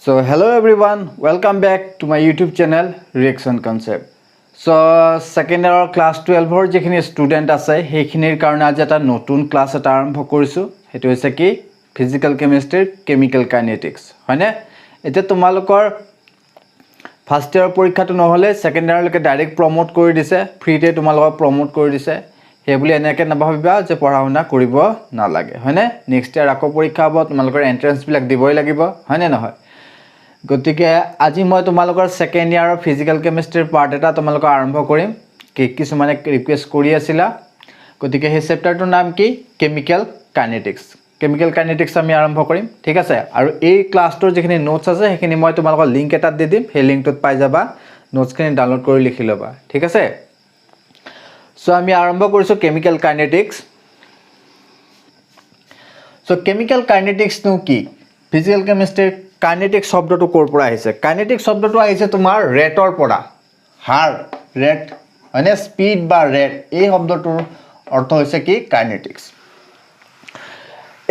So hello everyone, welcome back to my YouTube channel Reaction Concept. So second year class 12 or যেখিনি student আছে সেইখিনিৰ কাৰণে আজি এটা নতুন ক্লাস এটা আৰম্ভ কৰিছো হেতু হৈছে কি physical chemistry chemical kinetics হয়নে এটা তোমালোকৰ ফাৰ্স্ট ইয়াৰ পৰীক্ষাটো নহলে সেকেন্ড ইয়াৰ লৈকে ডাইৰেক্ট প্ৰমোট কৰি দিছে ফ্ৰীতে তোমালোকক প্ৰমোট কৰি দিছে হে বুলি এনেকে নাভাবিবা যে পঢ়া শুনা কৰিব নালাগে হয়নে নেক্সট ইয়াৰ আকৌ পৰীক্ষা হ'ব তোমালোকৰ এন্ট্ৰেন্স বিলাক দিবই লাগিব হয়নে নহয় গতিকে আজি মই তোমালোকৰ সেকেন্ড ইয়াৰৰ ফিজিক্যাল কেমিষ্ট্ৰিৰ পাৰ্ট এটা তোমালোকক আৰম্ভ কৰিম কিছুমানে ৰিকুৱেষ্ট কৰি আছিলা গতিকে সেই চেপ্টাৰটোৰ নাম কি কেমিক্যাল কাইনেটিক্স কেমিক্যাল কাইনেটিক্স আমি আৰম্ভ কৰিম ঠিক আছে আৰু এই ক্লাছটোৰ যিখিনি নোটছ আছে সেইখিনি মই তোমালোকৰ লিংক এটা দি দিম সেই লিংকটোত পাই যাবা নোটছখিনি ডাউনলোড কৰি লিখি লবা ঠিক আছে সো আমি আৰম্ভ কৰিছো chemical kinetics so chemical kinetics নো কি ফিজিক্যাল কেমিষ্ট্ৰিৰ কাইনেটিক শব্দটো কোৰ পৰা আহিছে কাইনেটিক শব্দটো আহিছে তোমাৰ ৰেটৰ পৰা হাৰ ৰেট মানে স্পিড বা ৰেট এই শব্দটোৰ অৰ্থ হৈছে কি কাইনেটিক্স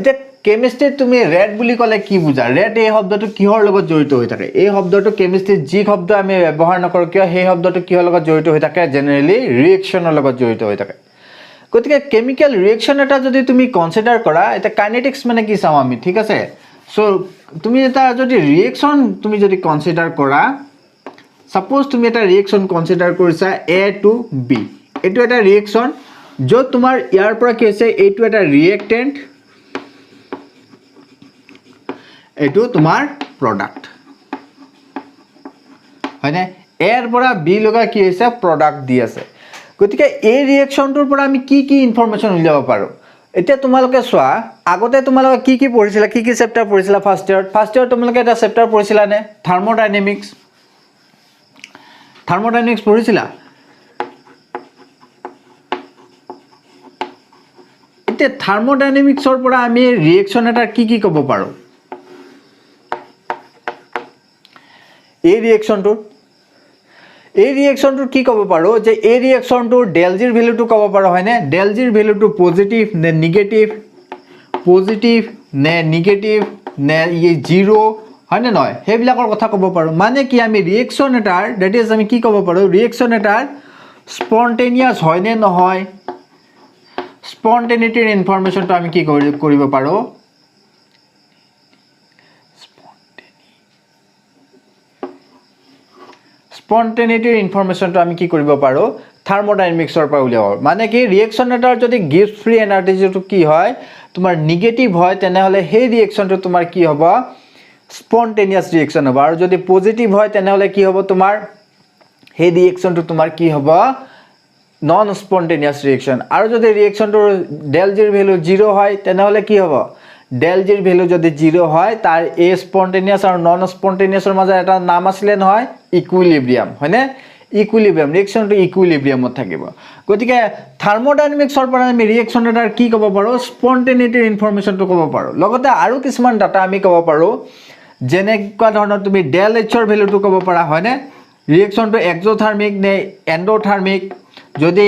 এটা কেমিষ্ট্ৰি তুমি ৰেট বুলি ক'লে কি বুজা ৰেট এই শব্দটো কিহৰ লগত জড়িত হৈ থাকে এই শব্দটো কেমিষ্ট্ৰি যি শব্দ আমি ব্যৱহাৰ নকৰো কিয় সেই শব্দটো কিহৰ লগত জড়িত হৈ থাকে জেনাৰেলি ৰিএকচনৰ লগত জড়িত হৈ থাকে গতিকে কেমিক্যাল ৰিএকচন এটা যদি তুমি কনসিডাৰ কৰা এটা কাইনেটিক্স মানে কি চাও আমি ঠিক আছে সো তুমি এটা যদি ৰিএকচন তুমি যদি কনসিডাৰ কৰা সাপোজ তুমি এটা ৰিএকচন কনসিডাৰ কৰিছা A to B এটো এটা ৰিএকচন যত তোমাৰ ইয়াৰ পৰা কি হৈছে এটো এটা ৰিএক্টেন্ট এটো তোমাৰ প্ৰডাক্ট হয়নে A এৰ পৰা B লগা কি হৈছে প্ৰডাক্ট দি আছে গতিকে এই ৰিএকচনটোৰ পৰা আমি কি কি ইনফৰমেশন উলিয়াব পাৰো এতিয়া তোমালোকে সোৱা আগতে তোমালোকে কি পঢ়িছিলা কি চেপ্টাৰ পঢ়িছিলা ফাৰ্স্ট ইয়াৰ তোমালোকে এটা চেপ্টাৰ পঢ়িছিলা নে থাৰ্মোডাইনামিক্স পঢ়িছিলা এতিয়া থাৰ্মোডাইনামিক্সৰ পৰা আমি ৰিএকচন এটা কি ক'ব পাৰো এই ৰিএকচনটো কি ক'ব পাৰো যে এই ৰিএকচনটোৰ ডেল জিৰ ভ্যালুটো ক'ব পাৰো হয়নে ডেল জিৰ ভ্যালুটো পজিটিভ নে নিগেটিভ নে ই জিৰো হয়নে নহয় হেবিলাকৰ কথা ক'ব পাৰো মানে কি আমি ৰিএকচন এটাৰ দ্যাট ইজ আমি কি ক'ব পাৰো ৰিএকচন এটাৰ স্পন্টেনিয়াস হয় নে নহয় স্পন্টেনিটিৰ ইনফৰমেশনটো আমি কি কৰিব পাৰো স্পন্টেনিটিৰ ইনফৰমেশনটো আমি কি কৰিব পাৰো থাৰ্মোডাইনামিক্সৰ পৰা উলিয়াব মানে কি ৰিএকচন এটাৰ যদি গিভছ ফ্ৰী এনাৰ্জিটো কি হয় তোমাৰ নিগেটিভ হয় তেনে হলে সেই ৰিএকচনটো তোমাৰ কি হ'ব স্পন্টেনিয়াস ৰিএকচন হ'ব আৰু যদি পজিটিভ হয় তেনে হলে কি হ'ব তোমাৰ সেই ৰিএকচনটো তোমাৰ কি হ'ব নন স্পন্টেনিয়াস ৰিএকচন আৰু যদি ৰিএকচনটোৰ ডেল জিৰ ভ্যালু 0 হয় তেনে হলে কি হ'ব ডেল জিৰ ভ্যালু যদি 0 হয় তাৰ এ স্পন্টেনিয়াস আৰু নন স্পন্টেনিয়াসৰ মাজত এটা নাম আছিল নহয় ইকুইলিব্ৰিয়াম হয়নে ইকুইলিব্ৰিয়াম ৰিএকচনটো ইকুইলিব্ৰিয়ামত থাকিব গতিকে থাৰ্মোডাইনামিক্সৰ পৰা আমি ৰিএকচন এটাৰ কি ক'ব পাৰো স্পন্টেনিটিৰ ইনফৰমেশনটো ক'ব পাৰো লগতে আৰু কিছুমান ডাটা আমি ক'ব পাৰো যেনেকুৱা ধৰণৰ তুমি ডেল এইচৰ ভ্যালুটো ক'ব পাৰা হয়নে ৰিএকচনটো এক্সোথাৰ্মিক নে এন্ডোথাৰ্মিক যদি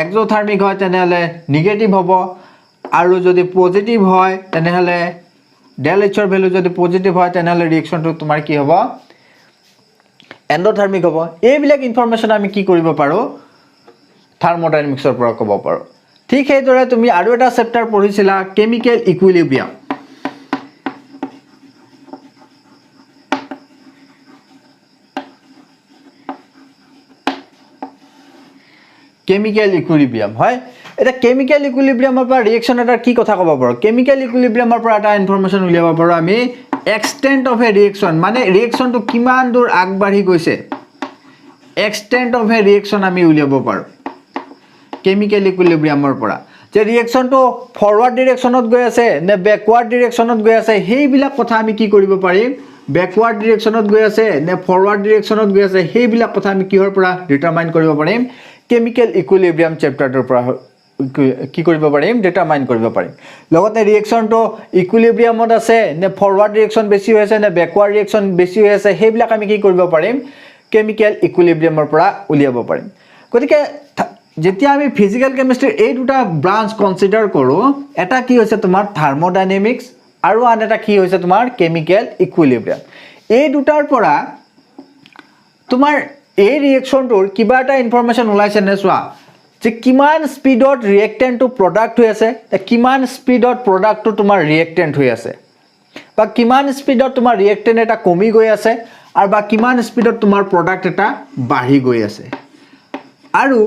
এক্সোথাৰ্মিক হয় তেনে হলে নিগেটিভ হ'ব আৰু যদি পজিটিভ হয় তেনে হলে ডেল এইচৰ ভ্যালু যদি পজিটিভ হয় তেনে হলে ৰিএকচনটো তোমাৰ কি হ'ব এন্ডোথাৰ্মিক হ'ব এইবিলাক ইনফৰমেশন আমি কি কৰিব পাৰো থাৰ্মোডাইনামিক্সৰ পৰা ক'ব পাৰো ঠিক সেইদৰে তুমি আৰু এটা চেপ্টাৰ পঢ়িছিলা কেমিক্যাল ইকুইলিব্ৰিয়াম হয় এটা কেমিক্যাল ইকুইলিব্ৰিয়ামৰ পৰা ৰিএকচন এটাৰ কি কথা ক'ব পাৰো কেমিক্যাল ইকুইলিব্ৰিয়ামৰ পৰা এটা ইনফৰমেশন উলিয়াব পাৰো আমি extent of a reaction মানে ৰিএকচনটো কিমান দূৰ আগবাঢ়ি গৈছে extent of a reaction আমি উলিয়াব পাৰো কেমিক্যাল ইকুইলিব্ৰিয়ামৰ পৰা যে ৰিএকচনটো ফৰৱাৰ্ড ডাইৰেকচনত গৈ আছে নে ব্যাকৱাৰ্ড ডাইৰেকচনত গৈ আছে সেইবিলাক কথা আমি কি কৰিব পাৰিম ব্যাকৱাৰ্ড ডাইৰেকচনত গৈ আছে নে ফৰৱাৰ্ড ডাইৰেকচনত গৈ আছে সেইবিলাক কথা আমি কিহৰ পৰা ডিটাৰমাইন কৰিব পাৰিম কেমিক্যাল ইকুইলিব্ৰিয়াম চেপ্টাৰটোৰ পৰা কি কৰিব পাৰিম ডিটাৰমাইন কৰিব পাৰিম লগতে ৰিএকচনটো ইকুইলিব্ৰিয়ামত আছে নে ফৰৱাৰ্ড ৰিএকচন বেছি হৈ আছে নে ব্যাকৱাৰ্ড ৰিএকচন বেছি হৈ আছে সেইবিলাক আমি কি কৰিব পাৰিম কেমিক্যাল ইকুইলিব্ৰিয়ামৰ পৰা উলিয়াব পাৰিম গতিকে যেতিয়া আমি ফিজিক্যাল কেমিষ্ট্ৰিৰ এই দুটা ব্ৰাঞ্চ কনসিডাৰ কৰো এটা কি হৈছে তোমাৰ থাৰ্মোডাইনামিক্স আৰু আন এটা কি হৈছে তোমাৰ কেমিক্যাল ইকুইলিব্ৰিয়াম এই দুটাৰ পৰা তোমাৰ এই ৰিয়েকশ্যনটোৰ কিবা এটা ইনফৰমেশ্যন ওলাইছে নে চোৱা যে কিমান স্পীডত ৰিয়েক্টেণ্টটো প্ৰডাক্ট হৈ আছে কিমান স্পীডত প্ৰডাক্টটো তোমাৰ ৰিয়েক্টেণ্ট হৈ আছে বা কিমান স্পীডত তোমাৰ ৰিয়েক্টেণ্ট এটা কমি গৈ আছে আৰু বা কিমান স্পীডত তোমাৰ প্ৰডাক্ট এটা বাঢ়ি গৈ আছে আৰু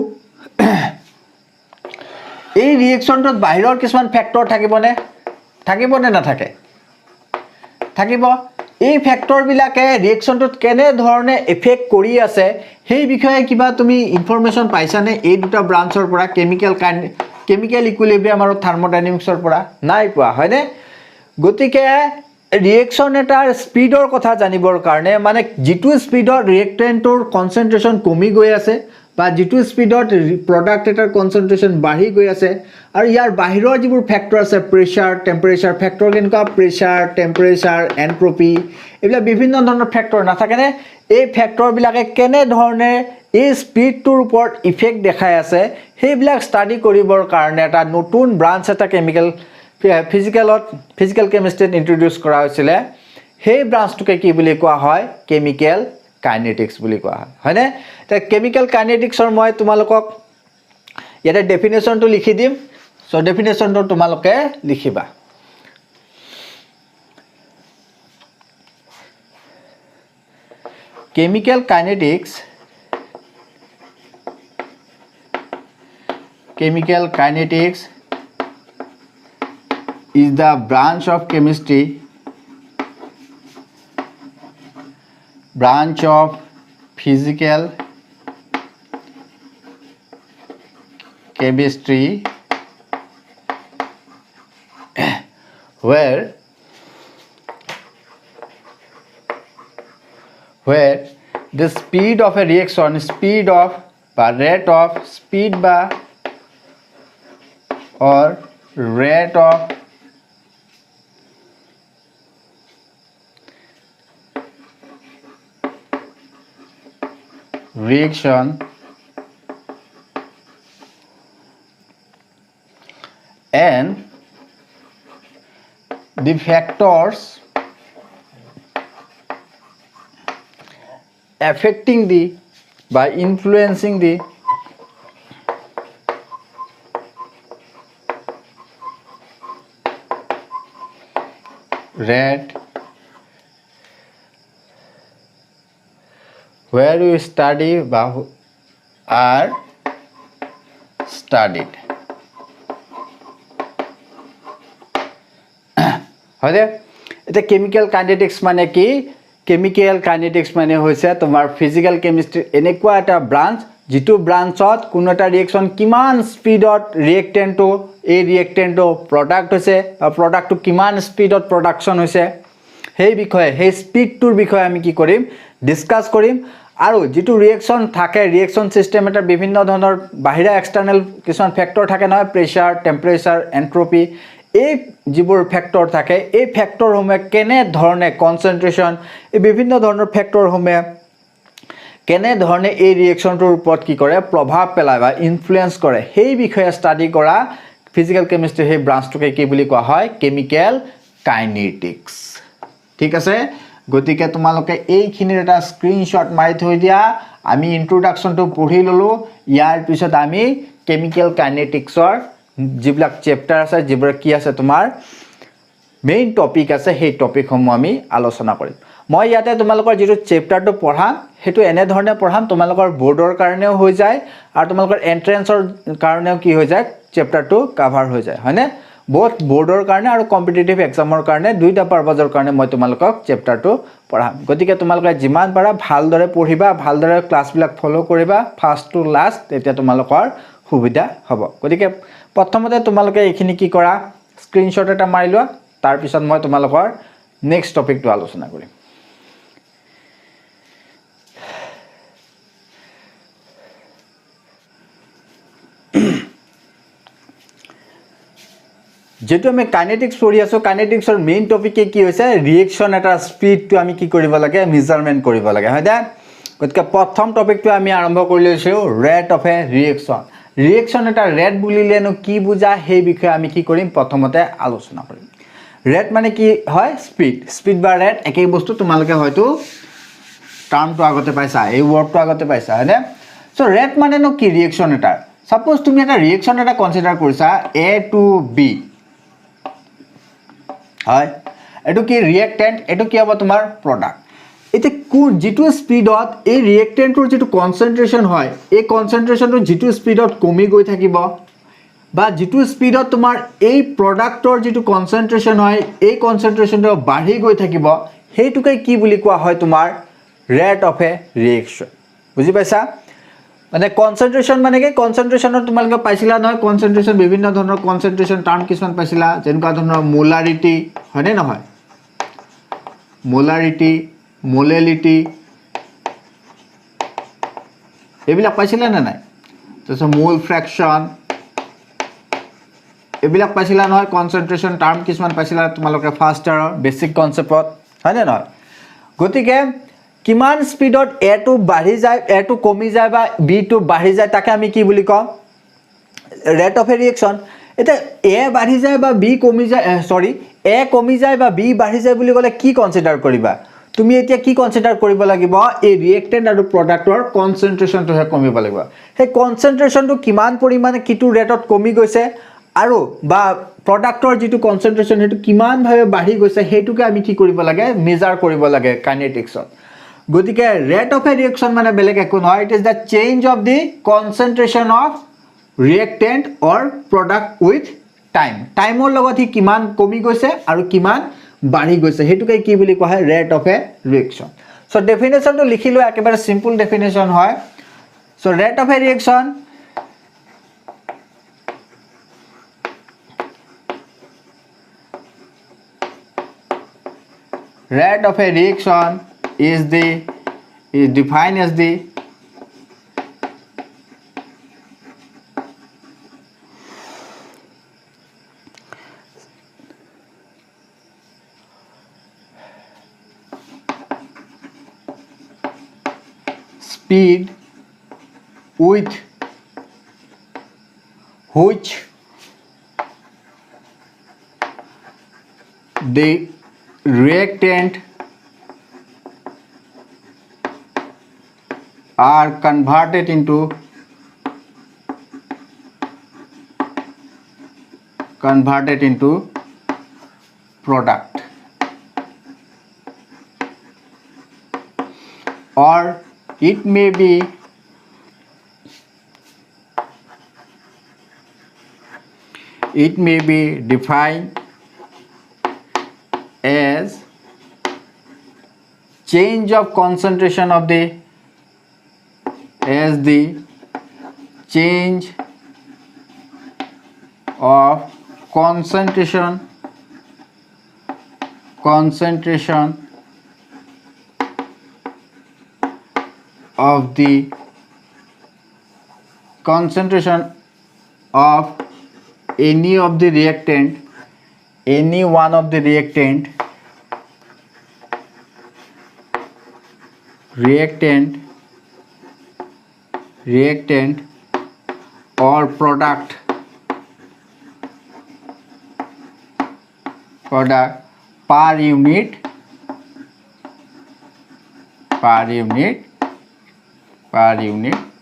এই ৰিয়েকশ্যনটোত বাহিৰৰ কিছুমান ফেক্টৰ থাকিবনে নাথাকে থাকিব এই ফেক্টৰবিলাকে ৰিয়েকশ্যনটোত কেনে ধৰণে এফেক্ট কৰি আছে সেই বিষয়ে কিবা তুমি ইনফৰমেশ্যন পাইছানে এই দুটা ব্ৰাঞ্চৰ পৰা কেমিকেল ইকুইলিব্ৰিয়াম আৰু থাৰ্মোডাইনামিক্সৰ পৰা নাই পোৱা হয়নে গতিকে ৰিয়েকশ্যন এটাৰ স্পীডৰ কথা জানিবৰ কাৰণে মানে যিটো স্পীডত ৰিয়েক্টেণ্টৰ কনচেন্ট্ৰেশ্যন কমি গৈ আছে বা যিটো স্পীডত প্ৰডাক্ট এটাৰ কনচেন্ট্ৰেশ্যন বাঢ়ি গৈ আছে আৰু ইয়াৰ বাহিৰৰ যিবোৰ ফেক্টৰ আছে প্ৰেছাৰ টেম্পাৰেচাৰ ফেক্টৰ কেনেকুৱা প্ৰেছাৰ টেম্পাৰেচাৰ এন্ট্ৰপি এইবিলাক বিভিন্ন ধৰণৰ ফেক্টৰ নাথাকেনে এই ফেক্টৰবিলাকে কেনেধৰণে এই স্পীডটোৰ ওপৰত ইফেক্ট দেখাই আছে সেইবিলাক ষ্টাডি কৰিবৰ কাৰণে এটা নতুন ব্ৰাঞ্চ এটা ফিজিকেল কেমিষ্ট্ৰিত ইন্ট্ৰডিউচ কৰা হৈছিলে সেই ব্ৰাঞ্চটোকে কি বুলি কোৱা হয় কেমিকেল কাইনেটিক্স বুলি কোৱা হয় হয়নে তে কেমিকেল কাইনেটিক্সৰ মই তোমালোকক ইয়াতে ডেফিনেশ্যনটো লিখি দিম সো ডেফিনেশ্যনটো তোমালোকে লিখিবা chemical kinetics is the branch of chemistry branch of physical chemistry where the speed of a reaction rate of reaction and the factors affecting the by influencing the rate where you study are studied হয়নে এটা chemical kinetics মানে কি chemical kinetics মানে হৈছে তোমাৰ physical chemistry এনেকুৱা এটা branch যিটো ব্ৰাঞ্চত কোনো এটা ৰিয়েকশ্যন কিমান স্পীডত ৰিয়েক্টেণ্টটো এই ৰিয়েক্টেণ্টটো প্ৰডাক্ট হৈছে বা প্ৰডাক্টটো কিমান স্পীডত প্ৰডাকশ্যন হৈছে সেই বিষয়ে সেই স্পীডটোৰ বিষয়ে আমি কি কৰিম ডিসকাস কৰিম আৰু যেটো ৰিয়েকশ্যন থাকে ৰিয়েকশ্যন সিস্টেম এটা বিভিন্ন ধৰণৰ বাহিৰা এক্সটাৰ্নাল কিছুমান ফেক্টৰ থাকে নহয় প্ৰেছাৰ টেম্পাৰেচাৰ এন্ট্ৰপি এই যিবোৰ ফেক্টৰ থাকে এই ফেক্টৰসমূহে কেনে ধৰণে কনসেন্ট্ৰেচন এই বিভিন্ন ধৰণৰ ফেক্টৰসমূহে কেনে ধৰণে এই ৰিয়েকশ্যনটোৰ ওপৰত কি কৰে প্ৰভাৱ পেলায় বা ইনফ্লুয়েন্স কৰে সেই বিষয়ে ষ্টাডি কৰা ফিজিক্যাল কেমিষ্ট্ৰি সেই ব্ৰাঞ্চটোকে কি বুলি কোৱা হয় কেমিকেল কাইনেটিক্স ঠিক আছে গতিকে তোমালোকে এইখিনিৰ এটা স্ক্ৰিনশ্বট মাৰি থৈ দিয়া আমি ইন্ট্ৰোডাকচনটো পঢ়ি ললো ইয়াৰ পিছত আমি কেমিকেল কাইনেটিক্সৰ যিবিলাক চেপ্টাৰ আছে যিবোৰ কি আছে তোমাৰ মেইন টপিক আছে সেই টপিকসমূহ আমি আলোচনা কৰিম মই ইয়াতে তোমালোকৰ যেটো চেপ্টাৰটো পঢ়াম হেতু এনে ধৰণে পঢ়াম তোমালোকৰ বোৰ্ডৰ কাৰণেও হৈ যায় আৰু তোমালোকৰ এন্ট্ৰেন্সৰ কাৰণেও কি হৈ যায় চেপ্টাৰটো কভাৰ হৈ যায় হয়নে both boardৰ কাৰণে আৰু কম্পিটিটিভ এক্সামৰ কাৰণে দুইটা পাৰপাজৰ কাৰণে মই তোমালোকক চেপ্টাৰটো পঢ়াম গতিকে তোমালোকে যিমান পাৰা ভালদৰে পঢ়িবা ভালদৰে ক্লাছবিলাক ফলো কৰিবা ফাৰ্স্ট টু লাষ্ট তেতিয়া তোমালোকৰ সুবিধা হ'ব গতিকে প্ৰথমতে তোমালোকে এইখিনি কি কৰা স্ক্ৰিনশ্বট এটা মাৰি লোৱা তাৰ পিছত মই তোমালোকৰ নেক্সট টপিকটো আলোচনা কৰিম যেটো আমি কাইনেটিক্স পঢ়ি আছো কাইনেটিক্সৰ মেইন টপিকে কি হৈছে ৰিয়েকশ্যন এটা স্পীডটো আমি কি কৰিব লাগে মেজাৰমেন্ট কৰিব লাগে হয়দা গতিকে প্ৰথম টপিকটো আমি আৰম্ভ কৰি লৈছো ৰেট অফ এ ৰিয়েকশ্যন এটা ৰেট বুলিলেনো কি বুজা সেই বিষয়ে আমি কি কৰিম প্ৰথমতে আলোচনা কৰিম ৰেট মানে কি হয় স্পীড বা ৰেট একেই বস্তু তোমালোকে হয়তো টাৰ্মটো আগতে পাইছা এই ৱৰ্ডটো আগতে পাইছা হয়নে সো ৰেট মানেনো কি ৰিয়েকচন এটাৰ সাপোজ তুমি এটা ৰিয়েকচন এটা কনসিডাৰ কৰিছা A to B হয় এটো কি ৰিয়েক্টেন্ট এটো কি হ'ব তোমাৰ প্ৰডাক্ট এতে যেটো স্পীডত এই ৰিয়েক্টেন্টৰ যেটো কনসেন্ট্ৰেচন হয় এই কনসেন্ট্ৰেচনটো যেটো স্পীডত কমি গৈ থাকিব বা যেটো স্পীডত তোমাৰ এই প্ৰডাক্টৰ যেটো কনসেন্ট্ৰেচন হয় এই কনসেন্ট্ৰেচনটো বাঢ়ি গৈ থাকিব হেইটোকে কি বুলি কোৱা হয় তোমাৰ ৰেট অফ এ ৰিয়েকচন বুজি পাইছা মানে কনসেন্ট্ৰেচন মানে কি কনসেন্ট্ৰেচনৰ তোমালকে পাইছিলা নহয় কনসেন্ট্ৰেচন বিভিন্ন ধৰণৰ কনসেন্ট্ৰেচন টাৰ্ম কিছুমান পাইছিলা যেনকা ধৰণৰ মোলাৰিটি হয়নে নহয় মোলাৰিটি মোলেলিটি এবিলা পাইছিলা না নাই তাৰছত মোল ফ্ৰেকচন এবিলা পাইছিলা নহয় কনসেন্ট্ৰেচন টাৰ্ম কিছুমান পাইছিলা তোমালকে ফাৰ্স্ট ইয়াৰৰ বেসিক কনসেপ্টত হয়নে নহয় গতিকে কিমান স্পীডত A টু বাঢ়ি যায় A টু কমি যায় বা B টু বাঢ়ি যায় তাকে আমি কি বুলি কম ৰেট অফ এ ৰিয়েকচন এটা A বাঢ়ি যায় বা B কমি যায় সৰি A কমি যায় বা B বাঢ়ি যায় বুলি ক'লে কি কনসিডাৰ কৰিবা তুমি এতিয়া কি কনসিডাৰ কৰিব লাগিব এই ৰিয়েক্টেন্ট আৰু প্ৰডাক্টৰ কনসেন্ট্ৰেচনটো হে কমিব লাগিব সেই কনসেন্ট্ৰেচনটো কিমান পৰিমাণে কিটো ৰেটত কমি গৈছে আৰু বা প্ৰডাক্টৰ যেটো কনসেন্ট্ৰেচন হেতু কিমান ভাবে বাঢ়ি গৈছে হেতুকে আমি কি কৰিব লাগে মেজাৰ কৰিব লাগে কাইনেটিক্সত গতিকে ৰেট অফ এ ৰিয়েকচন মানে বেলেগ একো নহয় it is the change of the concentration of reactant or product with টাইমৰ লগত হি কিমান কমি গৈছে আৰু কিমান বাঢ়ি গৈছে হেতুকে কি বুলি কোৱা হয় rate of a reaction so ডেফিনেশনটো লিখিলো একেবাৰে সিম্পল ডেফিনেশন হয় so rate of a reaction rate of a reaction is defined as the speed with which the reactant are converted into product or it may be defined as change of concentration of the change of concentration of the concentration of any of the reactant any one of the reactant or product per unit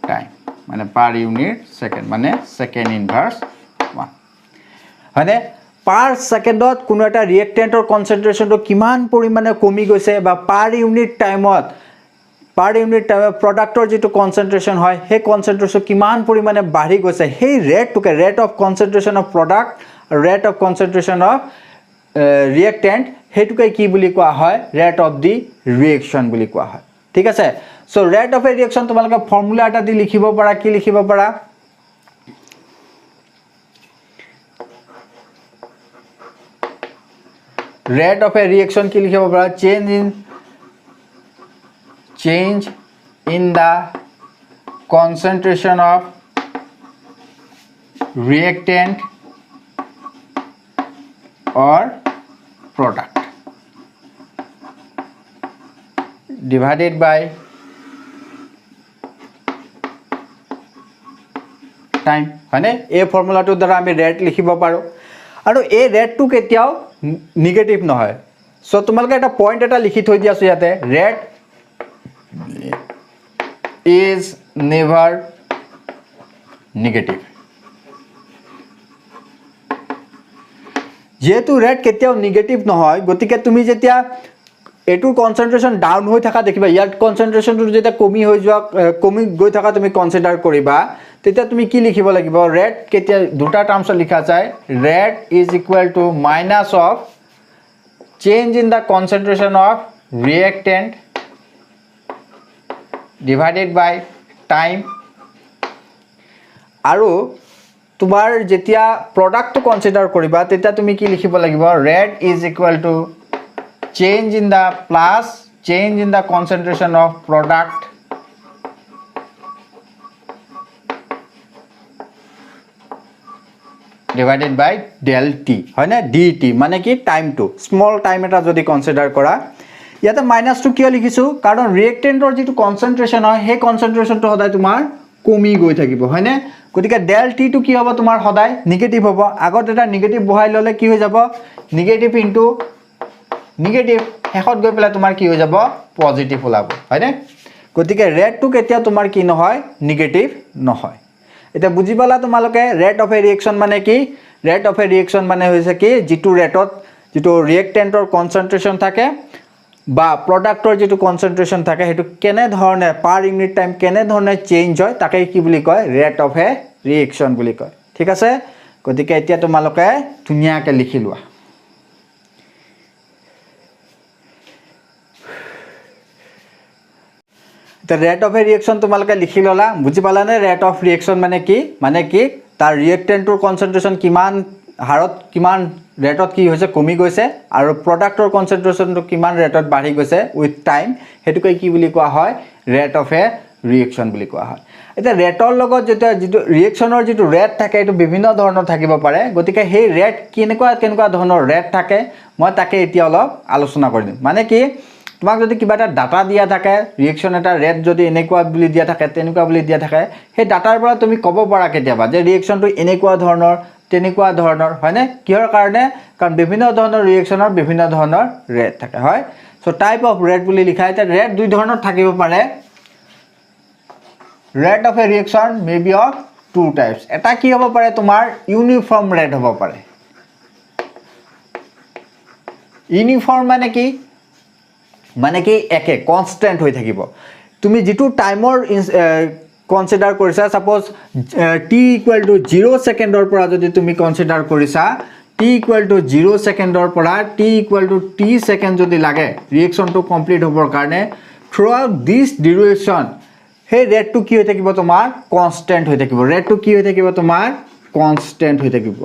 time মানে per unit second মানে second inverse 1 হয়নে per secondত কোনো এটা ৰিয়েক্টেন্টৰ কনসেন্ট্ৰেচনটো কিমান পৰিমাণে কমি গৈছে বা per unit টাইমত প্ৰডাক্টৰ যেটো কনসেন্ট্ৰেচন হয় হে কনসেন্ট্ৰেচন কিমান পৰিমাণে বাঢ়ি গৈছে সেই ৰেটটোকে rate of concentration of product rate of concentration of reactant হেতুকে কি বুলি কোৱা হয় ৰেট অফ দি ৰিয়েকচন বুলি কোৱা হয় ঠিক আছে so rate of a reaction তোমালোকে ফৰ্মুলা এটা দি লিখিব পাৰা কি লিখিব পাৰা ৰেট অফ এ ৰিয়েকচন কি লিখিব পাৰা change in the concentration of reactant or product divided by time হয়নে এই ফৰ্মুলাটোৰ দ্বাৰা আমি ৰেট লিখিব পাৰো আৰু এই ৰেটটো কেতিয়াও নিগেটিভ নহয় সো তোমালোকে এটা পয়েন্ট এটা লিখি থৈ দিয়া আছে ইয়াতে ৰেট ইজ নেভাৰ নিগেটিভ যেহেতু ৰেট কেতিয়াও নিগেটিভ নহয় গতিকে তুমি যেতিয়া এটু কনসেন্ট্রেশন ডাউন হৈ থাকা দেখিবা ইয়াত কনসেন্ট্রেশনটো যেতিয়া কমি গৈ থাকা তুমি কনসিডাৰ কৰিবা তেতিয়া তুমি কি লিখিব লাগিব ৰেট কেতিয়া দুটা টাৰ্মছ লিখা যায় rate is equal to minus of change in the concentration of reactant divided by time আৰু তোমাৰ যেতিয়া প্ৰডাক্টটো কনসিডাৰ কৰিবা তেতিয়া তুমি কি লিখিব লাগিব rate is equal two change in the plus change in the concentration of product divided by del t হয় না dt মানে কি টাইম টু স্মল টাইম এটা যদি কনসিডাৰ কৰা ইয়াতে মাইনাস টু কিয় লিখিছো কাৰণ ৰিয়েক্টেন্টৰ যেটো কনসেন্ট্ৰেশন হয় হে কনসেন্ট্ৰেশনটো সদায় তোমাৰ কমি গৈ থাকিব হয় না গতিকে del t টো কি হ'ব তোমাৰ সদায় নিগেটিভ হ'ব আগত এটা নিগেটিভ বহাই ললে কি হৈ যাব নিগেটিভ ইনটু নিগেটিভ হেকত গৈ পেলা তোমাৰ কি হৈ যাব পজিটিভ ওলাব হয়নে গতিকে ৰেট টু কেতিয়া তোমাৰ কি নহয় নিগেটিভ নহয় এটা বুজি পালা তোমালোকে ৰেট অফ এ ৰিঅ্যাকশন মানে কি ৰেট অফ এ ৰিঅ্যাকশন মানে হৈছে কি যেটো ৰেটত যেটো ৰিঅ্যাক্টেন্টৰ কনসেন্ট্ৰেশন থাকে বা প্ৰডাক্টৰ যেটো কনসেন্ট্ৰেশন থাকে হেতু কেনে ধৰণে পাৰ ইউনিট টাইম কেনে ধৰণে চেঞ্জ হয় তাকে কি বুলি কয় ৰেট অফ এ ৰিঅ্যাকশন বুলি কয় ঠিক আছে গতিকে এতিয়া তোমালোকে ধুনিয়াকে লিখি লোৱা The rate of a reaction তোমালোকে লিখি ললা বুজি পালানে rate of reaction মানে কি তাৰ ৰিঅ্যাক্টেন্টৰ কনসেন্ট্ৰেশন কিমান হাৰত কিমান ৰেটত কি হৈছে কমি গৈছে আৰু প্ৰডাক্টৰ কনসেন্ট্ৰেশনটো কিমান ৰেটত বাঢ়ি গৈছে উইথ টাইম হেতুকে কি বুলি কোৱা হয় ৰেট অফ এ ৰিঅ্যাকশন বুলি কোৱা হয় এটা ৰেটৰ লগত যেটো ৰিঅ্যাকশনৰ যেটো ৰেট থাকে এটো বিভিন্ন ধৰণৰ থাকিব পাৰে গতিকে সেই ৰেট কেনেকুৱা ধৰণৰ ৰেট থাকে মই তাকে এতিয়া অলপ আলোচনা কৰিম মানে কি তোমাক যদি কিবা এটা ডাটা দিয়া থাকে ৰিঅ্যাকশন এটা ৰেট যদি এনেকুৱা বুলি দিয়া থাকে তেনেকুৱা বুলি দিয়া থাকে সেই ডাটাৰ পৰা তুমি ক'ব পাৰা কেতিয়াবা যে ৰিঅ্যাকশনটো এনেকুৱা ধৰণৰ তেনেকুৱা ধৰণৰ হয় নে কিহৰ কাৰণে কাৰণ বিভিন্ন ধৰণৰ ৰিঅ্যাকশনৰ বিভিন্ন ধৰণৰ ৰেট থাকে হয় সো টাইপ অফ ৰেট বুলি লিখা আছে ৰেট দুই ধৰণৰ থাকিব পাৰে rate of a reaction may be of two types এটা কি হ'ব পাৰে তোমাৰ ইউনিফৰ্ম ৰেট হ'ব পাৰে ইউনিফৰ্ম মানে কি একে কনস্ট্যান্ট হৈ থাকিব তুমি যেটো টাইমৰ কনসিডাৰ কৰিছা সাপোজ t = 0 সেকেন্ডৰ পৰা যদি তুমি কনসিডাৰ কৰিছা t = 0 সেকেন্ডৰ পৰা t = t সেকেন্ড যদি লাগে ৰিঅ্যাকশনটো কমপ্লিট হ'বৰ কাৰণে থ্ৰুআউট দিস ডিউৰেশন হে ৰেটটো কি হৈ থাকিব তোমাৰ কনস্ট্যান্ট হৈ থাকিব ৰেটটো কি হৈ থাকিব তোমাৰ কনস্ট্যান্ট হৈ থাকিব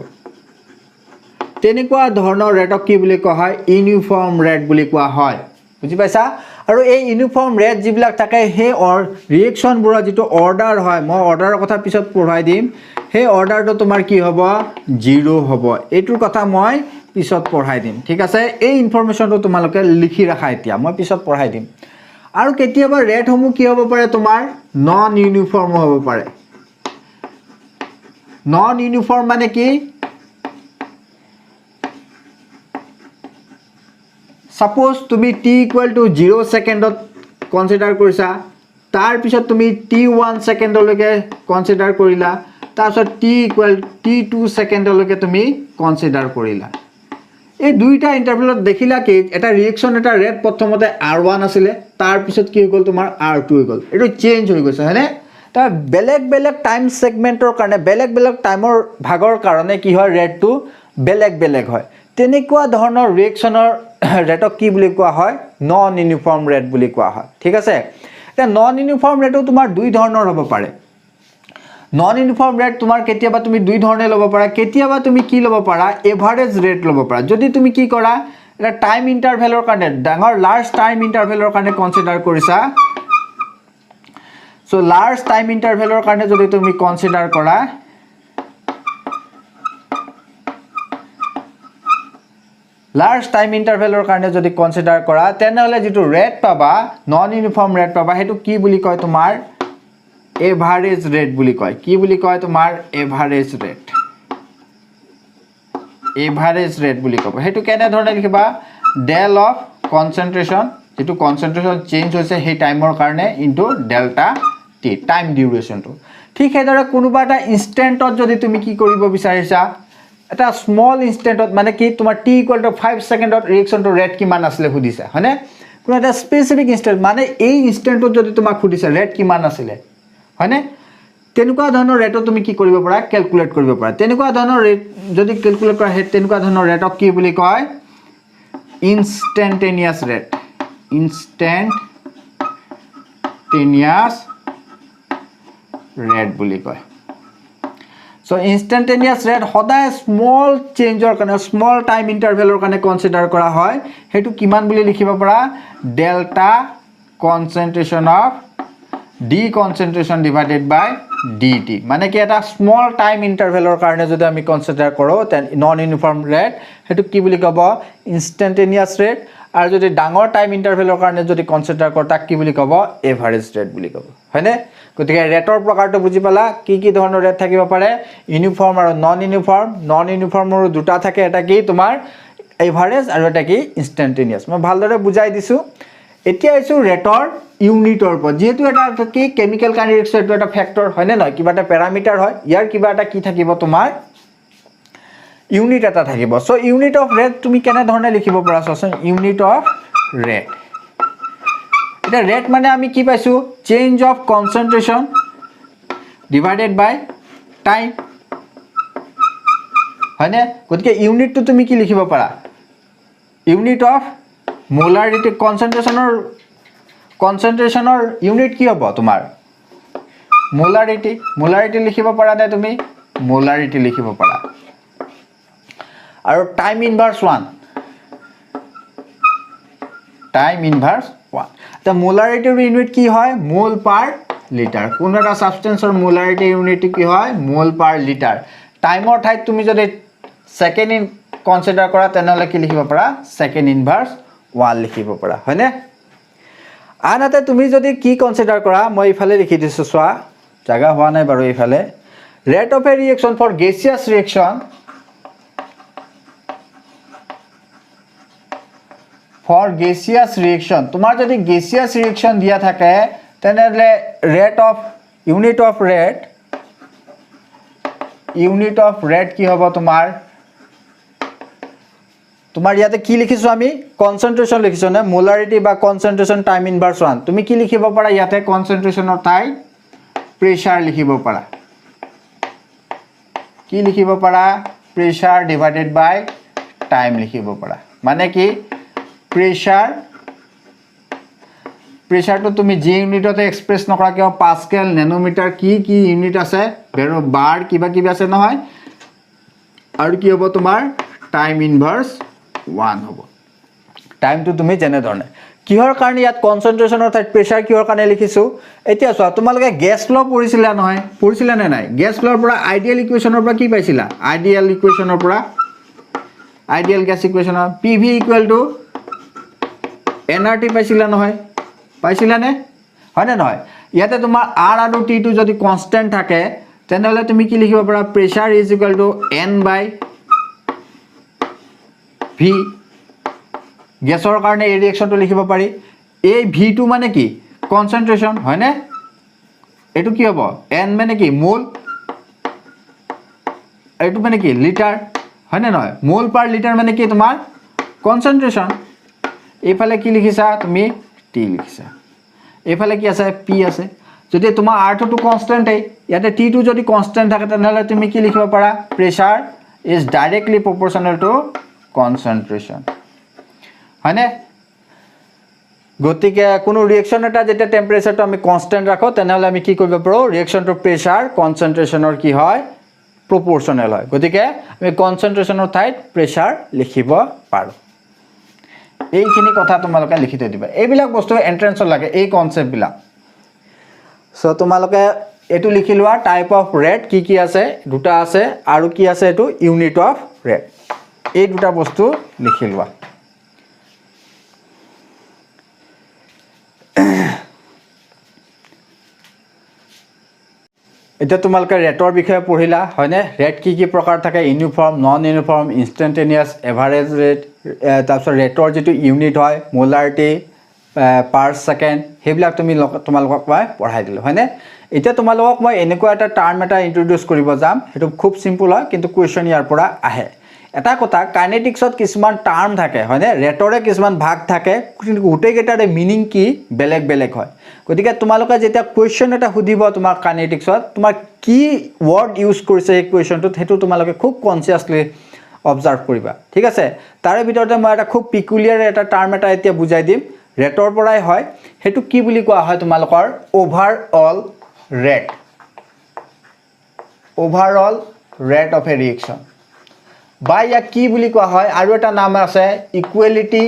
তেনেকুৱা ধৰণৰ ৰেটক কি বুলি কোৱা হয় ইউনিফৰ্ম ৰেট বুলি কোৱা হয় বুজি পাইছা আৰু এই ইউনিফৰ্ম ৰেট যিবিলাক থাকে হে ৰিঅ্যাকশন বুৰা যেটো অৰ্ডাৰ হয় মই অৰ্ডাৰৰ কথা পিছত পঢ়াই দিম হে অৰ্ডাৰটো তোমাৰ কি হ'ব 0 হ'ব এটোৰ কথা মই পিছত পঢ়াই দিম ঠিক আছে এই ইনফৰমেশনটো তোমালোকে লিখি ৰাখা এতিয়া মই পিছত পঢ়াই দিম আৰু কেতিয়াবা ৰেট সমূহ কি হ'ব পাৰে তোমাৰ নন ইউনিফৰ্ম হ'ব পাৰে নন ইউনিফৰ্ম মানে কি Suppose তুমি t = 0 সেকেন্ডত কনসিডাৰ কৰিছা তাৰ পিছত তুমি t1 সেকেন্ডলৈকে কনসিডাৰ কৰিলা তাৰ পিছত t2 সেকেন্ডলৈকে তুমি কনসিডাৰ কৰিলা এই দুইটা ইন্টাৰভেলত দেখিলা কি এটা ৰিঅ্যাকশন এটা ৰেট প্ৰথমতে r1 আছিল তাৰ পিছত কি হৈ গল তোমাৰ r2 হৈ গল এটো চেঞ্জ হৈ গৈছে হয়নে তা বেলেগ টাইম সেগমেন্টৰ কাৰণে বেলেগ টাইমৰ ভাগৰ কাৰণে কি হয় ৰেটটো বেলেগ হয় তেনেকুৱা ধৰণৰ ৰিঅ্যাকশনৰ ৰেটক কি বুলি কোৱা হয় নন ইউনিফৰ্ম ৰেট বুলি কোৱা হয় ঠিক আছে এটা নন ইউনিফৰ্ম ৰেটও তোমাৰ দুই ধৰণৰ হ'ব পাৰে নন ইউনিফৰ্ম ৰেট তোমাৰ কেতিয়াবা তুমি দুই ধৰণে ল'ব পাৰা কেতিয়াবা তুমি কি ল'ব পাৰা এভাৰেজ ৰেট ল'ব পাৰা যদি তুমি কি কৰা এটা টাইম ইন্টাৰভেলৰ কাৰণে ডাঙৰ লাৰ্জ টাইম ইন্টাৰভেলৰ কাৰণে কনসিডাৰ কৰিছা সো লাৰ্জ টাইম ইন্টাৰভেলৰ কাৰণে যদি তুমি কনসিডাৰ কৰা লাৰ্জ টাইম ইন্টাৰভেলৰ কাৰণে যদি কনসিডাৰ কৰা তেনেহলে যেটো ৰেট পাবা নন ইউনিফৰ্ম ৰেট পাবা হেতু কি বুলি কয় তোমাৰ এভাৰেজ ৰেট বুলি কয় কি বুলি কয় তোমাৰ এভাৰেজ ৰেট এভাৰেজ ৰেট বুলি ক'ব সেইটো কেনে ধৰণে লিখিবা ডেল অফ কনচেন্ট্ৰেশন যেটো কনচেন্ট্ৰেশন চেঞ্জ হৈছে সেই টাইমৰ কাৰণে ইনটু ডেল্টা টি টাইম ডিউৰেশনটো ঠিক সেইদৰে কোনোবা এটা ইনষ্টেন্টত যদি তুমি কি কৰিব বিচাৰিছা এটা স্মল ইনষ্টেন্টত মানে কি তোমাৰ t = 5 সেকেন্ডত ৰিঅ্যাকশনটো ৰেট কিমান আছিল খুদিছা হয়নে কোনো এটা স্পেসিফিক ইনষ্টেন্ট মানে এই ইনষ্টেন্টত যদি তোমাক খুদিছা ৰেট কিমান আছিল হয়নে তেনেকুৱা ধৰণৰ ৰেটত তুমি কি কৰিব পাৰা ক্যালকুলেট কৰিব পাৰা তেনেকুৱা ধৰণৰ ৰেট যদি ক্যালকুলেট কৰা হে তেনেকুৱা ধৰণৰ ৰেটক কি বুলি কয় ইনষ্টেন্টেনিয়াছ ৰেট ইনষ্টেন্টেনিয়াছ ৰেট বুলি কয় সো ইনষ্টেন্টেনিয়াছ ৰেট সদায় স্মল চেঞ্জৰ কাৰণে স্মল টাইম ইন্টাৰভেলৰ কাৰণে কনসিডাৰ কৰা হয় হেতু কিমান বুলি লিখিব পাৰা delta concentration of d concentration divided by dt মানে কি এটা স্মল টাইম ইন্টাৰভেলৰ কাৰণে যদি আমি কনসিডাৰ কৰো তেন নন ইউনিফৰ্ম ৰেট হেতু কি বুলি কব ইনষ্টেন্টেনিয়াছ ৰেট আৰু যদি ডাঙৰ টাইম ইন্টাৰভেলৰ কাৰণে যদি কনসিডাৰ কৰ তাক কি বুলি কব এভাৰেজ ৰেট বুলি কব হয়নে গতিকে ৰেটৰ প্ৰকাৰটো বুজি পালা কি ধৰণৰ ৰেট থাকিব পাৰে ইউনিফৰ্ম আৰু নন ইউনিফৰ্মৰ দুটা থাকে এটা কি তোমাৰ এভাৰেজ আৰু এটা কি ইনষ্টেন্টেনিয়াছ মই ভালদৰে বুজাই দিছো এতিয়া আইছো ৰেটৰ ইউনিটৰ ওপৰত যেহেতু এটা কি কেমিক্যাল কাইনেটিক্স এটো এটা ফ্যাক্টৰ হয় না নহয় কিবা এটা প্যাৰামিটাৰ হয় ইয়াৰ কিবা এটা কি থাকিব তোমাৰ ইউনিট এটা থাকিব সো ইউনিট অফ ৰেট তুমি কেনে ধৰণে লিখিব পাৰা সচন ইউনিট অফ ৰেট এটা ৰেট মানে আমি কি পাইছো change of concentration divided by time হয়নে গতিকে ইউনিটটো তুমি কি লিখিব পাৰা ইউনিট অফ মোলাৰিটি কনসেন্ট্ৰেশনৰ ইউনিট কি হ'ব তোমাৰ মোলাৰিটি লিখিব পাৰা নে তুমি মোলাৰিটি লিখিব পাৰা আৰু টাইম ইনভাৰ্স 1 তা মোলাৰিটিৰ ইউনিট কি হয় মোল পাৰ লিটাৰ কোন এটা সাবস্টেন্সৰ মোলাৰিটি ইউনিট কি হয় মোল পাৰ লিটাৰ টাইমৰ ঠাইত তুমি যদি সেকেন্ড ইন কনসিডাৰ কৰা তেনেহলে কি লিখিব পাৰা সেকেন্ড ইনভাৰ্স 1 লিখিব পাৰা হয়নে আনহাতে তুমি যদি কি কনসিডাৰ কৰা মই ইফালে লিখি দিছো সোৱা জাগা হোৱা নাই বাৰু ইফালে rate of a reaction for gaseous reaction তোমাৰ যদি গেছিয়াছ ৰিঅ্যাকশন দিয়া থাকে তেনেহলে rate of unit of rate কি হ'ব তোমাৰ ইয়াতে কি লিখিছো আমি কনসেন্ট্ৰেশন লিখিছো না মোলাৰিটি বা কনসেন্ট্ৰেশন টাইম ইনভাৰ্স 1 তুমি কি লিখিব পাৰা ইয়াতে কনসেন্ট্ৰেশনৰ টাইম প্ৰেসাৰ লিখিব পাৰা কি লিখিব পাৰা প্ৰেসাৰ ডিভাইডেড বাই টাইম লিখিব পাৰা মানে কি প্ৰেসাৰটো তুমি জি ইউনিটতে এক্সপ্ৰেছ নকৰা কিয় পাস্কেল নেনোমিটাৰ কি ইউনিট আছে বেৰ বাৰ কিবা আছে নহয় আৰু কি হ'ব তোমাৰ টাইম ইনভাৰ্স 1 হ'ব টাইমটো তুমি জেনে ধৰণে কিহৰ কাৰণে ইয়াত কনসেন্ট্ৰেশনৰ ঠাইত প্ৰেসাৰ কিহৰ কাৰণে লিখিছো এতিয়া চোৱা তোমালোকে গেছ ল পঢ়িছিলা নহয় পঢ়িছিলা নে নাই গেছলৰ পৰা আইডিয়াল ইকুৱেচনৰ পৰা কি পাইছিলা আইডিয়াল গেছ ইকুৱেচনৰ PV = nRT পাইছিলা নহয় পাইছিলা নে হয় না নহয় ইয়াতে তোমাৰ R আৰু T টো যদি কনস্ট্যান্ট থাকে তেনেহলে তুমি কি লিখিব পাৰা প্ৰেসাৰ = N/V গেছৰ কাৰণে এই ৰিঅ্যাকশনটো লিখিব পাৰি এই V টো মানে কি কনসেন্ট্ৰেশন হয় না এটো কি হ'ব N মানে কি মোল এটো মানে কি লিটাৰ হয় না নহয় মোল পাৰ লিটাৰ মানে কি তোমাৰ কনসেন্ট্ৰেশন এইফালে কি লিখিছা তুমি T লিখিছা এইফালে কি আছে P আছে যদি তোমাৰ R টো কনস্ট্যান্ট হয় ইয়াতে T টো যদি কনস্ট্যান্ট থাকে তেনেহলে তুমি কি লিখিব পাৰা প্ৰেসাৰ is directly proportional to concentration হয়নে গতিকে কোনো ৰিঅ্যাকশন এটা যেটা টেম্পাৰেচাৰটো আমি কনস্ট্যান্ট ৰাখো তেনেহলে আমি কি কৰিব পাৰো ৰিঅ্যাকশনটো প্ৰেসাৰ কনসেন্ট্ৰেশনৰ কি হয় প্ৰপোৰ্শনাল হয় গতিকে আমি কনসেন্ট্ৰেশনৰ ঠাইত প্ৰেসাৰ লিখিব পাৰো এইখিনি কথা তোমালোকে লিখি থৈ দিবা এইবিলাক বস্তু এন্ট্ৰেন্সত লাগে এই কনসেপ্ট বিলাক সো তোমালোকে এটো লিখি লোৱা টাইপ অফ ৰেট কি আছে দুটা আছে আৰু কি আছে এটো ইউনিট অফ ৰেট এই দুটা বস্তু লিখি লোৱা এতিয়া তোমালোকে ৰেটৰ বিষয়ে পঢ়িলা হয়নে ৰেট কি প্ৰকাৰ থাকে uniform non uniform instantaneous average rate তাৰপিছত ৰেটৰ যিটো ইউনিট হয় মোলাৰিটি পাৰ ছেকেণ্ড সেইবিলাক তোমালোকক মই পঢ়াই দিলোঁ হয়নে এতিয়া তোমালোকক মই এনেকুৱা এটা টাৰ্ম এটা ইন্ট্ৰডিউচ কৰিব যাম সেইটো খুব সিম্পল হয় কিন্তু কুৱেশ্যন ইয়াৰ পৰা আহে এটা কথা কাইনেটিক্সত কিছুমান টাৰ্ম থাকে হয়নে ৰেটৰে কিছুমান ভাগ থাকে কিন্তু গোটেইকেইটাৰে মিনিং কি বেলেগ বেলেগ হয় গতিকে তোমালোকে যেতিয়া কুৱেশ্যন এটা সুধিব তোমাৰ কাইনেটিক্সত তোমাৰ কি ৱৰ্ড ইউজ কৰিছে এই কুৱেশ্যনটোত সেইটো তোমালোকে খুব কনচিয়াছলি অবজাৰ্ভ কৰিবা ঠিক আছে তাৰে ভিতৰতে মই এটা খুব পিকুলিয়াৰ এটা টাৰ্ম এটা এতিয়া বুজাই দিম ৰেটৰ পৰাই হয় সেইটো কি বুলি কোৱা হয় তোমালোকৰ overall rate of A reaction বা ইয়াক কি বুলি কোৱা হয় আৰু এটা নাম আছে ইকুৱেলিটি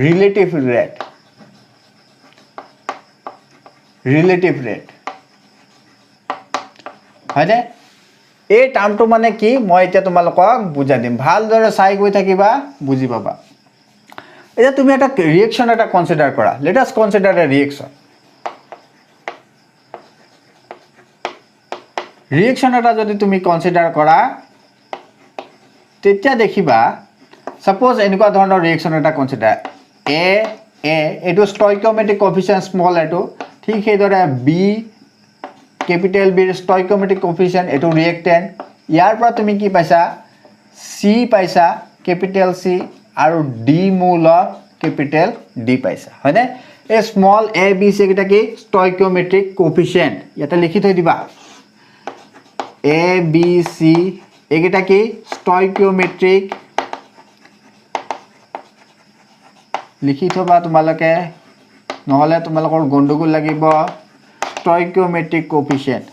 ৰিলেটিভ ৰেট হয়নে এই টাৰ্মটো মানে কি মই এতিয়া তোমালোকক বুজাই দিম ভালদৰে চাই গৈ থাকিবা বুজি পাবা এতিয়া তুমি এটা ৰিয়েকশ্যন এটা কনসিডাৰ কৰা লেট আস কনসিডাৰ এ ৰিয়েকশ্যন এটা যদি তুমি কনসিডাৰ কৰা তেতিয়া দেখিবা সাপোজ এনেকুৱা ধৰণৰ ৰিয়েকশ্যন এটা কনসিডাৰ এ এটো স্টয়কিওমেট্ৰিক কোএফিচিয়েন্ট স্মল এটো ঠিক সেইদৰে B capital B stoichiometric coefficient এটো reactant ইয়াৰ পৰা তুমি কি পাইছা C পাইছা capital C আৰু D মূল অফ capital D পাইছা হয়নে এই স্মল a b c কিটা কি stoichiometric coefficient ইয়াতে লিখি থৈ দিবা a b c একিটা কি stoichiometric লিখি থবা তোমালোকে নহলে তোমালোকৰ গণ্ডগোল লাগিব stoichiometric coefficient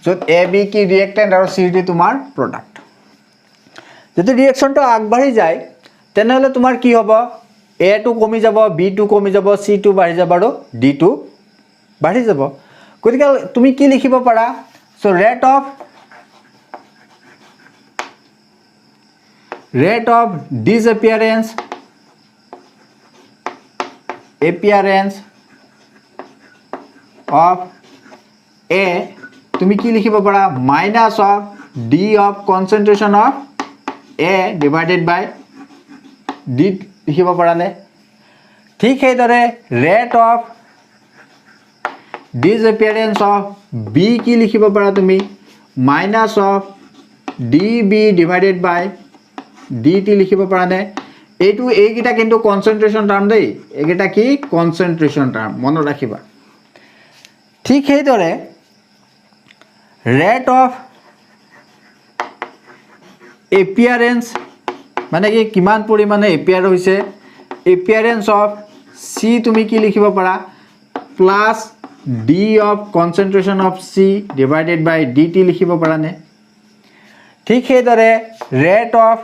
যত a b কি reactant আৰু c d তোমাৰ product যদি ৰিয়েকশ্যনটো আগবাঢ়ি যায় তেনেহলে তোমাৰ কি হ'ব a টো কমি যাব b টো কমি যাব c টো বাঢ়ি যাব আৰু d টো বাঢ়ি যাব গতিকে তুমি কি লিখিব পাৰা so rate of disappearance of a তুমি কি লিখিব পাৰা minus of d of concentration of a divided by d লিখিব পাৰা নে ঠিক সেইদৰে rate of disappearance of b কি লিখিব পাৰা তুমি minus of db divided by dt লিখিব পাৰা নে এইটো এইকিটা কিন্তু কনসেন্ট্ৰেশন টাৰ্ম দেই এইকিটা কি কনসেন্ট্ৰেশন টাৰ্ম মনত ৰাখিবা ঠিক সেইদৰে rate of appearance মানে কি কিমান পৰিমাণে এপিয়াৰ হৈছে appearance of c তুমি কি লিখিব পাৰা plus d of concentration of c divided by dt লিখিব পাৰা নে ঠিক সেইদৰে rate of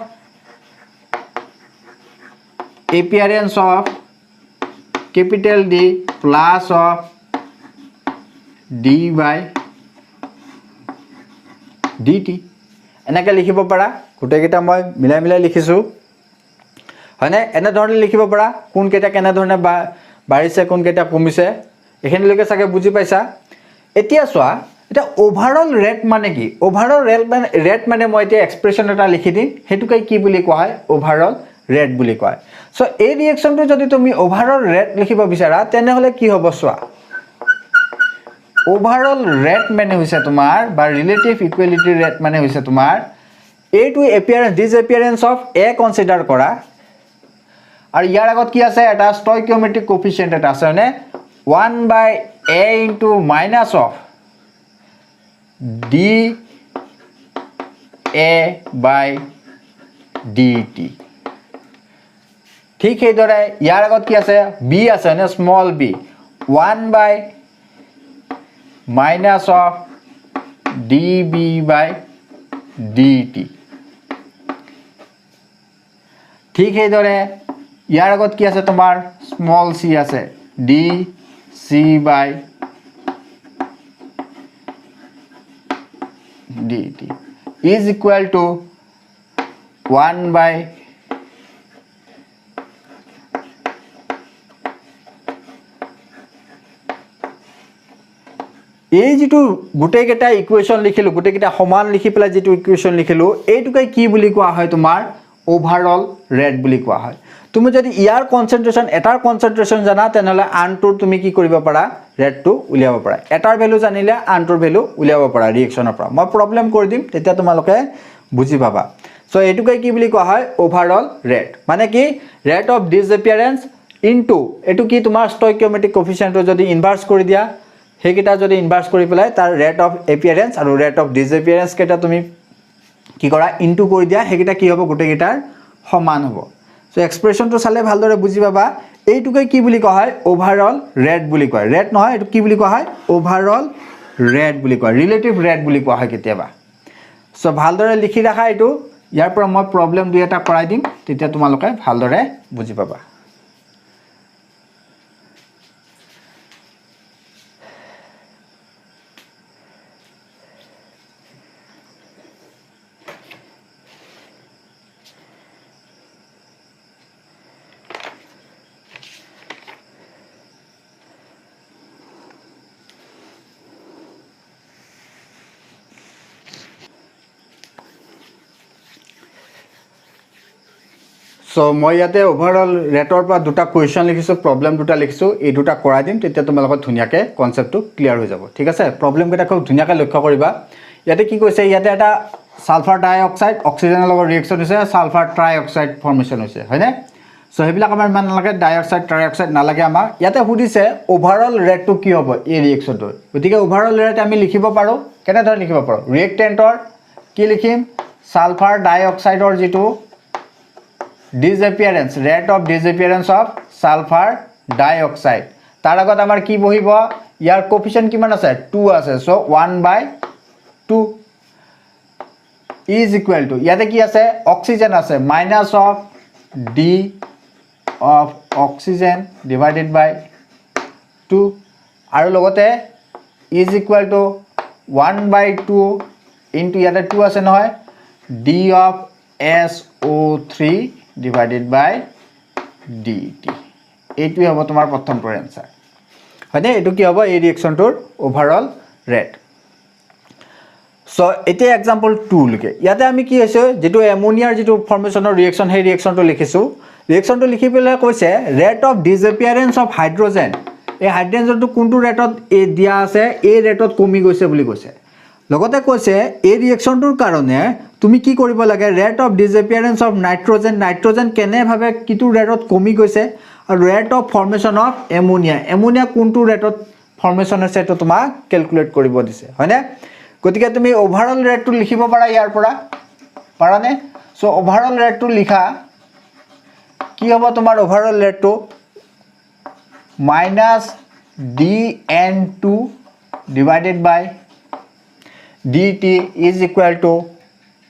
appearance of capital D plus of d by dt এনেকৈ লিখিব পাৰা গোটেইকেইটা মই মিলাই লিখিছো হয়নে এনে ধৰণে লিখিব পাৰা কোন কেইটা কেনে ধৰণে বাঢ়িছে কোন কেইটা কমিছে এখিনিলৈকে চাগে বুজি পাইছা এতিয়া চোৱা এটা ওভাৰঅল ৰেট মানে কি ওভাৰঅল ৰেট মানে মই এতিয়া এক্সপ্ৰেছন এটা লিখি দিম হেতুকৈ কি বুলি কোৱা হয় ওভাৰঅল ৰেট বুলি কয় সো এই ৰিয়েকশ্যনটো যদি তুমি ওভাৰঅল ৰেট লিখিব বিচাৰা তেনেহলে কি হ'ব চোৱা ওভাৰঅল ৰেট মানে হৈছে তোমাৰ বা ৰিলেটিভ ইকুৱেলিটি ৰেট মানে হৈছে তোমাৰ a to appearance disappearance of a consider কৰা আৰু ইয়াৰ আগত কি আছে এটা stoichiometric coefficient এটা আছে মানে 1 by a into minus of d a by dt ঠিক সেইদৰে ইয়াৰ আগত কি আছে b আছে মানে small b 1 by minus of db by dt ঠিক সেইদৰে ইয়াৰ আগত কি আছে তোমাৰ স্মল c আছে d c by dt is equal to 1 by এই যেটো গোটেইকেইটা ইকুৱেশ্যন লিখিলো গোটেইকেইটা সমান লিখি পেলাই যেটো ইকুৱেশ্যন লিখিলো এইটোকে কি বুলি কোৱা হয় তোমাৰ ওভাৰঅল ৰেট বুলি কোৱা হয় তুমি যদি ইয়াৰ কনসেন্ট্ৰেচন এটাৰ কনসেন্ট্ৰেচন জানা তেনেহলে আনটোৰ তুমি কি কৰিব পাৰা ৰেটটো উলিয়াব পাৰা এটাৰ ভ্যালু জানিলে আনটোৰ ভ্যালু উলিয়াব পাৰা ৰিএকচনৰ পৰা মই প্ৰবলেম কৰি দিম তেতিয়া তোমালোকে বুজি পাবা সো এইটোকে কি বুলি কোৱা হয় ওভাৰঅল ৰেট মানে কি ৰেট অফ ডিসএপিয়াৰেন্স ইনটু এটো কি তোমাৰ স্টয়কিওমেট্ৰিক কোএফিচিয়েন্টৰ যদি ইনভাৰ্স কৰি দিয়া হেকিটা যদি ইনভাৰ্স কৰি পেলাই তাৰ ৰেট অফ এপিয়াৰেন্স আৰু ৰেট অফ ডিসএপিয়াৰেন্স কেটা তুমি কি কৰা ইনটু কৰি দিয়া হেকিটা কি হ'ব গোটেইকেইটাৰ সমান হ'ব সো এক্সপ্ৰেশনটো চালে ভালদৰে বুজি পাবা এইটোকে কি বুলি কোৱা হয় ওভাৰঅল ৰেট বুলি কয় ৰেট নহয় এটো কি বুলি কোৱা হয় ওভাৰঅল ৰেট বুলি কয় ৰিলেটিভ ৰেট বুলি কোৱা হয় কেতিয়াবা সো ভালদৰে লিখি ৰাখা এটো ইয়াৰ পৰা মই প্ৰবলেম দুই এটা কৰাই দিম তেতিয়া তোমালোকে ভালদৰে বুজি পাবা সো মই ইয়াতে ওভাৰঅল ৰেটৰ পৰা দুটা কোৱেশ্চন লিখিছো প্ৰবলেম দুটা লিখিছো এই দুটা কৰাই দিম তেতিয়া তোমালোকৰ ধুনিয়াকে কনসেপ্টটো ক্লিয়াৰ হৈ যাব ঠিক আছে প্ৰবলেম কেটা খুব ধুনিয়াকে লক্ষ্য কৰিবা ইয়াতে কি কৈছে ইয়াতে এটা সালফাৰ ডাই অক্সাইড অক্সিজেনৰ লগত ৰিএকচন হৈছে সালফাৰ ট্ৰাই অক্সাইড ফৰ্মেশন হৈছে হয়নে সো হেবিলাক আমাৰ মান নালাগে ডাই অক্সাইড ট্ৰাই অক্সাইড নালাগে আমাৰ ইয়াতে সুধিছে ওভাৰঅল ৰেটটো কি হ'ব এই ৰিএকচনটোৰ গতিকে ওভাৰঅল ৰেট আমি লিখিব পাৰো কেনে ধৰণে লিখিব পাৰো ৰিএক্টেন্টৰ কি লিখিম সালফাৰ ডাই অক্সাইডৰ যেটো disappearance rate of disappearance of sulfur dioxide তাৰ আগত আমাৰ কি বহিব ইয়াৰ কোএফিচিয়েন্ট কিমান আছে 2 আছে সো 1/2 is equal to ইয়াতে কি আছে অক্সিজেন আছে minus of d of oxygen divided by 2 আৰু লগতে is equal to 1/2 into ইয়াতে 2 আছে নহয় d of SO3 divided by dt এইটোই হ'ব তোমাৰ প্ৰথমটোৰ आंसर হয়নে এটো কি হ'ব এই ৰিএকচনটোৰ ওভাৰঅল ৰেট সো এতে एग्जांपल 2 লকে ইয়াতে আমি কি হৈছে যেটো এমোনিয়াৰ যেটো ফৰ্মেশনৰ ৰিএকচন সেই ৰিএকচনটো লিখিছো ৰিএকচনটো লিখি পেলাই কৈছে rate of disappearance of hydrogen এই হাইড্ৰোজেনটো কোনটো ৰেটত দিয়া আছে এই ৰেটত কমি গৈছে বুলি কৈছে লগতে কৈছে এই ৰিএকচনটোৰ কাৰণে তুমি কি কৰিব লাগে rate of disappearance of nitrogen nitrogen কেনে ভাবে কিটো ৰেটত কমি গৈছে আৰু rate of formation of ammonia ammonia কোনটো ৰেটত ফৰ্মেশন আছে তো তোমাক ক্যালকুলেট কৰিব দিছে হয়নে গতিকে তুমি ওভাৰঅল ৰেটটো লিখিব পাৰা ইয়াৰ পৰা পাৰানে সো ওভাৰঅল ৰেটটো লিখা কি হ'ব তোমাৰ ওভাৰঅল ৰেটটো -dN2 divided by dt is equal to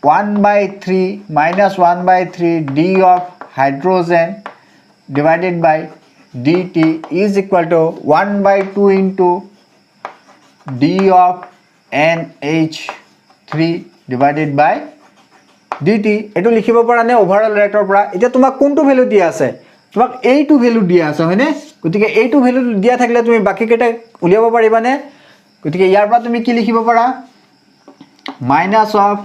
1/3 minus 1/3 d of hydrogen divided by dt is equal to 1/2 into d of NH3 divided by dt এটো লিখিব পৰা নে ওভাৰঅল ৰেটৰ পৰা এতিয়া তোমাক কোনটো ভ্যালু দিয়া আছে তোমাক এইটো ভ্যালু দিয়া আছে হয়নে গতিকে এইটো ভ্যালু দিয়া থাকিলে তুমি বাকি কেটা উলিয়াব পাৰিবা নে গতিকে ইয়াৰ পৰা তুমি কি লিখিব পাৰা minus of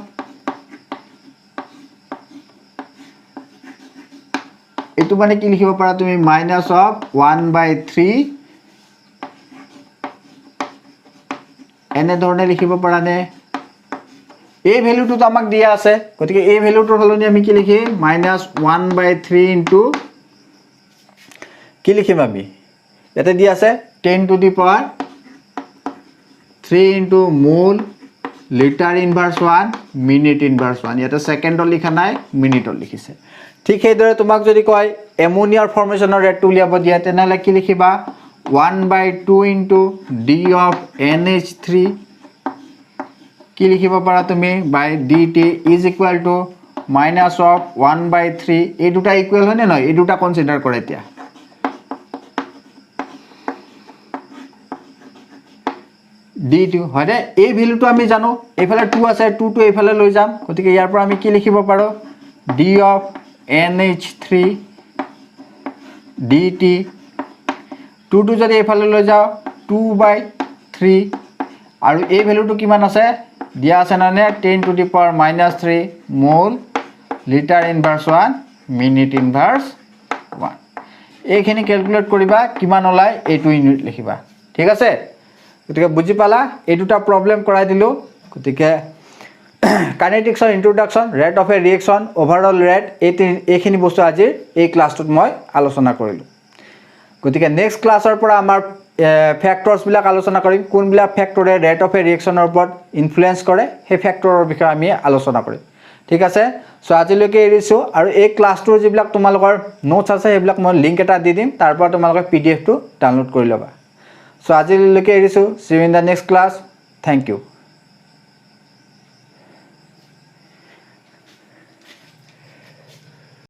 এটো মানে কি লিখিব পাৰা তুমি minus of 1/3 এনে ধৰণে লিখিব পাৰা নে এই ভ্যালুটো তো আমাক দিয়া আছে গতিকে এই ভ্যালুটোৰ হলনি আমি কি লিখিম -1/3 into কি লিখিম আমি ইয়াতে দিয়া আছে 10 to the power 3 into mole liter inverse 1 minute inverse 1 ইয়াতে সেকেন্ডৰ লিখা নাই মিনিটৰ লিখিছে ঠিক সেইদৰে তোমাক যদি কয় এমোনিয়াৰ ফৰ্মেশনৰ ৰেটটো উলিয়াব দিয়া তেনেহলে কি লিখিবা 1/2 into d of NH3 কি লিখিব পাৰা তুমি by dt is equal to minus of 1/3 এই দুটা ইকুৱেল হয় নে নহয় এই দুটা কনসিডাৰ কৰা এতিয়া d2 হয় এই ভ্যালুটো আমি জানো এইফালে 2 আছে 2 টো এইফালে লৈ যাম গতিকে ইয়াৰ পৰা আমি কি লিখিব পাৰো d of NH3 dt 2 টো যদি এইফালে লৈ যাও 2/3 আৰু এই ভ্যালুটো কিমান আছে দিয়া আছে মানে 10 to the power -3 মোল লিটাৰ ইনভাৰ্স 1 মিনিট ইনভাৰ্স 1 এইখিনি ক্যালকুলেট কৰিবা কিমান ওলাই এইটো ইউনিট লিখিবা ঠিক আছে গতিকে বুজি পালা এই দুটা প্ৰবলেম কৰাই দিলো গতিকে কাইনেটিক্সৰ introduction rate of a reaction overall rate এইখিনি বস্তু আজিৰ এই ক্লাছটোত মই আলোচনা কৰিলো গতিকে নেক্সট ক্লাছৰ পৰা আমাৰ ফ্যাক্টৰস বিলাক আলোচনা কৰিম কোনবিলাক ফ্যাক্টৰে ৰেট অফ এ ৰিएक्शনৰ ওপৰত ইনফ্লুৱেন্স কৰে সেই ফ্যাক্টৰৰ বিষয়ে আমি আলোচনা কৰিম ঠিক আছে সো আজিলৈকে এৰিছো আৰু এই ক্লাছটোৰ যিবিলাক তোমালোকৰ নোটছ আছে সেইবিলাক মই লিংক এটা দি দিম তাৰ পৰা তোমালোকে পিডিএফ টো ডাউনলোড কৰি লবা সো আজিলৈকে এৰিছো see you in the next class thank U